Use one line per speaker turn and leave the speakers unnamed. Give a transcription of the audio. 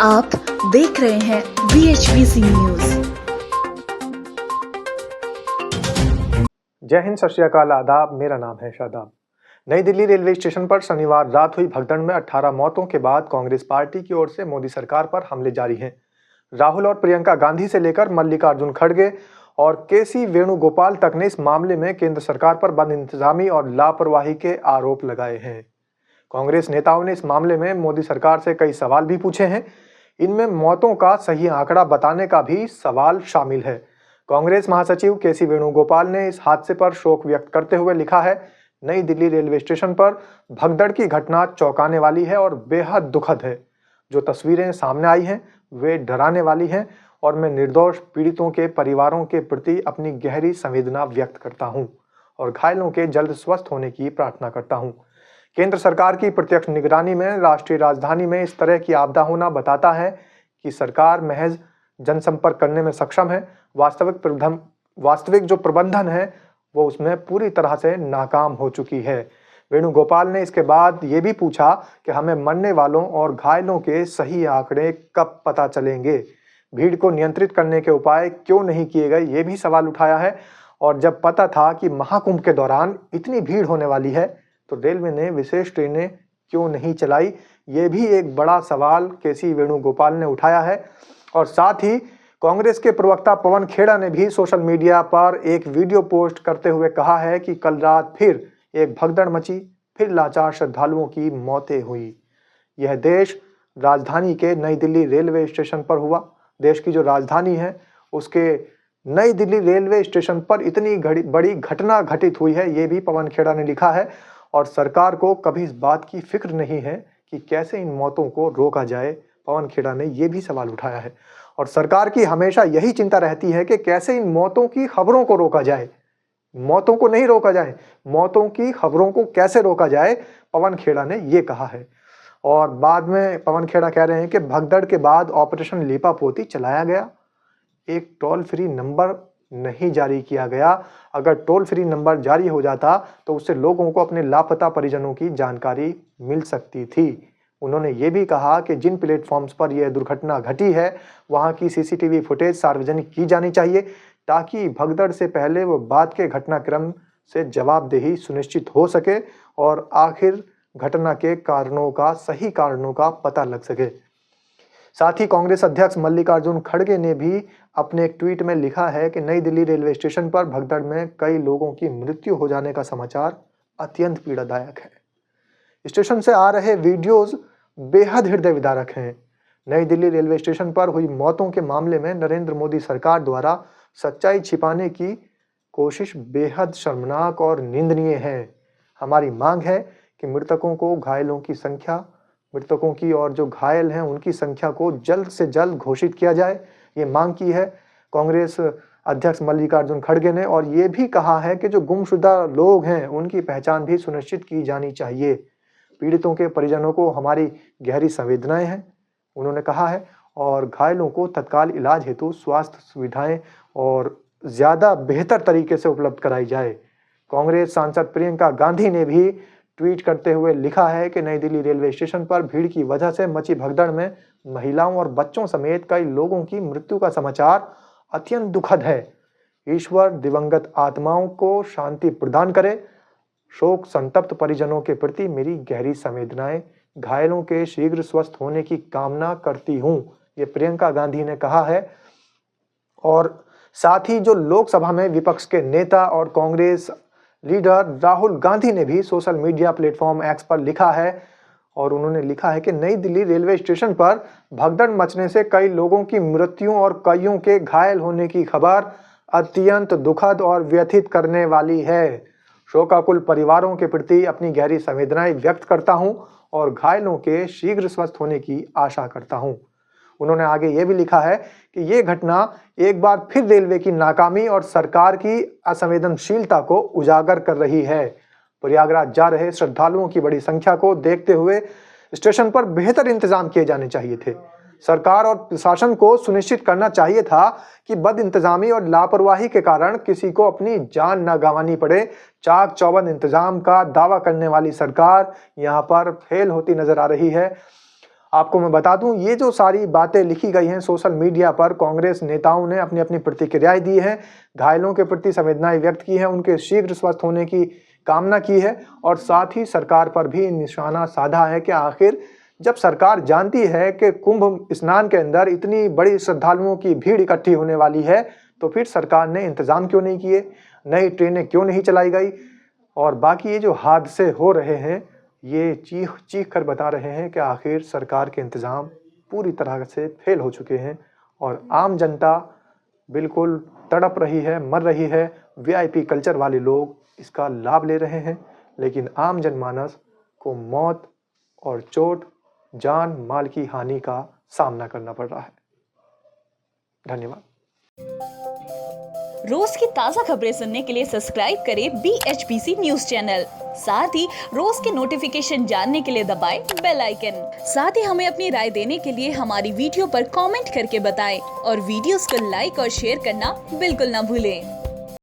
आप देख रहे हैं VHVC न्यूज।
जय हिंद, सत श्री अकाल, आदाब। मेरा नाम है शादाब। नई दिल्ली रेलवे स्टेशन पर शनिवार रात हुई भगदड़ में 18 मौतों के बाद कांग्रेस पार्टी की ओर से मोदी सरकार पर हमले जारी हैं। राहुल और प्रियंका गांधी से लेकर मल्लिकार्जुन खड़गे और केसी वेणुगोपाल तक ने इस मामले में केंद्र सरकार पर बदइंतजामी और लापरवाही के आरोप लगाए हैं। कांग्रेस नेताओं ने इस मामले में मोदी सरकार से कई सवाल भी पूछे हैं। इनमें मौतों का सही आंकड़ा बताने का भी सवाल शामिल है। कांग्रेस महासचिव केसी वेणुगोपाल ने इस हादसे पर शोक व्यक्त करते हुए लिखा है, नई दिल्ली रेलवे स्टेशन पर भगदड़ की घटना चौंकाने वाली है और बेहद दुखद है। जो तस्वीरें सामने आई हैं वे डराने वाली हैं और मैं निर्दोष पीड़ितों के परिवारों के प्रति अपनी गहरी संवेदना व्यक्त करता हूं और घायलों के जल्द स्वस्थ होने की प्रार्थना करता हूं। केंद्र सरकार की प्रत्यक्ष निगरानी में राष्ट्रीय राजधानी में इस तरह की आपदा होना बताता है कि सरकार महज जनसंपर्क करने में सक्षम है। वास्तविक जो प्रबंधन है वो उसमें पूरी तरह से नाकाम हो चुकी है। वेणुगोपाल ने इसके बाद ये भी पूछा कि हमें मरने वालों और घायलों के सही आंकड़े कब पता चलेंगे, भीड़ को नियंत्रित करने के उपाय क्यों नहीं किए गए, ये भी सवाल उठाया है। और जब पता था कि महाकुंभ के दौरान इतनी भीड़ होने वाली है तो रेलवे ने विशेष ट्रेनें क्यों नहीं चलाई, ये भी एक बड़ा सवाल केसी वेणुगोपाल ने उठाया है। और साथ ही कांग्रेस के प्रवक्ता पवन खेड़ा ने भी सोशल मीडिया पर एक वीडियो पोस्ट करते हुए कहा है कि कल रात फिर एक भगदड़ मची, फिर लाचार श्रद्धालुओं की मौतें हुई। यह देश राजधानी के नई दिल्ली रेलवे स्टेशन पर हुआ। देश की जो राजधानी है उसके नई दिल्ली रेलवे स्टेशन पर इतनी बड़ी घटना घटित हुई है, ये भी पवन खेड़ा ने लिखा है। और सरकार को कभी इस बात की फिक्र नहीं है कि कैसे इन मौतों को रोका जाए। पवन खेड़ा ने यह भी सवाल उठाया है और सरकार की हमेशा यही चिंता रहती है कि कैसे इन मौतों की खबरों को रोका जाए। मौतों को नहीं रोका जाए, मौतों की खबरों को कैसे रोका जाए, पवन खेड़ा ने यह कहा है। और बाद में पवन खेड़ा कह रहे हैं कि भगदड़ के बाद ऑपरेशन लीपापोती चलाया गया, एक टोल फ्री नंबर नहीं जारी किया गया। अगर टोल फ्री नंबर जारी हो जाता तो उससे लोगों को अपने लापता परिजनों की जानकारी मिल सकती थी। उन्होंने ये भी कहा कि जिन प्लेटफॉर्म्स पर यह दुर्घटना घटी है वहां की सीसीटीवी फुटेज सार्वजनिक की जानी चाहिए ताकि भगदड़ से पहले व बाद के घटनाक्रम से जवाबदेही सुनिश्चित हो सके और आखिर घटना के सही कारणों का पता लग सके। साथ ही कांग्रेस अध्यक्ष मल्लिकार्जुन खड़गे ने भी अपने एक ट्वीट में लिखा है कि नई दिल्ली रेलवे स्टेशन पर भगदड़ में कई लोगों की मृत्यु हो जाने का समाचार अत्यंत पीड़ादायक है। स्टेशन से आ रहे वीडियोस बेहद हृदय विदारक हैं। नई दिल्ली रेलवे स्टेशन पर हुई मौतों के मामले में नरेंद्र मोदी सरकार द्वारा सच्चाई छिपाने की कोशिश बेहद शर्मनाक और निंदनीय है। हमारी मांग है कि मृतकों की और जो घायल हैं उनकी संख्या को जल्द से जल्द घोषित किया जाए, ये मांग की है कांग्रेस अध्यक्ष मल्लिकार्जुन खड़गे ने। और ये भी कहा है कि जो गुमशुदा लोग हैं उनकी पहचान भी सुनिश्चित की जानी चाहिए। पीड़ितों के परिजनों को हमारी गहरी संवेदनाएं हैं, उन्होंने कहा है, और घायलों को तत्काल इलाज हेतु स्वास्थ्य सुविधाएं और ज़्यादा बेहतर तरीके से उपलब्ध कराई जाए। कांग्रेस सांसद प्रियंका गांधी ने भी ट्वीट करते हुए लिखा है कि नई दिल्ली रेलवे स्टेशन पर भीड़ की वजह से मची भगदड़ में महिलाओं और बच्चों समेत कई लोगों की मृत्यु का समाचार अत्यंत दुखद है। ईश्वर दिवंगत आत्माओं को शांति प्रदान करे। शोक संतप्त परिजनों के प्रति मेरी गहरी संवेदनाएं, घायलों के शीघ्र स्वस्थ होने की कामना करती हूं, ये प्रियंका गांधी ने कहा है। और साथ ही जो लोकसभा में विपक्ष के नेता और कांग्रेस लीडर राहुल गांधी ने भी सोशल मीडिया प्लेटफॉर्म एक्स पर लिखा है और उन्होंने लिखा है कि नई दिल्ली रेलवे स्टेशन पर भगदड़ मचने से कई लोगों की मृत्यु और कईयों के घायल होने की खबर अत्यंत दुखद और व्यथित करने वाली है। शोकाकुल परिवारों के प्रति अपनी गहरी संवेदनाएं व्यक्त करता हूं और घायलों के शीघ्र स्वस्थ होने की आशा करता हूं। उन्होंने आगे ये भी लिखा है कि ये घटना एक बार फिर रेलवे की नाकामी और सरकार की असंवेदनशीलता को उजागर कर रही है। प्रयागराज जा रहे श्रद्धालुओं की बड़ी संख्या को देखते हुए स्टेशन पर बेहतर इंतजाम किए जाने चाहिए थे। सरकार और प्रशासन को सुनिश्चित करना चाहिए था कि बदइंतजामी और लापरवाही के कारण किसी को अपनी जान न गंवानी पड़े। चाक चौबंद इंतजाम का दावा करने वाली सरकार यहाँ पर फेल होती नजर आ रही है। आपको मैं बता दूं, ये जो सारी बातें लिखी गई हैं सोशल मीडिया पर, कांग्रेस नेताओं ने अपनी अपनी प्रतिक्रियाएं दी हैं, घायलों के प्रति संवेदनाएं व्यक्त की हैं, उनके शीघ्र स्वस्थ होने की कामना की है और साथ ही सरकार पर भी निशाना साधा है कि आखिर जब सरकार जानती है कि कुंभ स्नान के अंदर इतनी बड़ी श्रद्धालुओं की भीड़ इकट्ठी होने वाली है, तो फिर सरकार ने इंतजाम क्यों नहीं किए, नई ट्रेनें क्यों नहीं चलाई गई। और बाकी ये जो हादसे हो रहे हैं, ये चीख चीख कर बता रहे हैं कि आखिर सरकार के इंतज़ाम पूरी तरह से फेल हो चुके हैं और आम जनता बिल्कुल तड़प रही है, मर रही है। वीआईपी कल्चर वाले लोग इसका लाभ ले रहे हैं, लेकिन आम जनमानस को मौत और चोट, जान माल की हानि का सामना करना पड़ रहा है। धन्यवाद।
रोज की ताजा खबरें सुनने के लिए सब्सक्राइब करें BHPC न्यूज चैनल। साथ ही रोज के नोटिफिकेशन जानने के लिए दबाएं बेल आइकन। साथ ही हमें अपनी राय देने के लिए हमारी वीडियो पर कमेंट करके बताएं और वीडियोस को लाइक और शेयर करना बिल्कुल ना भूलें।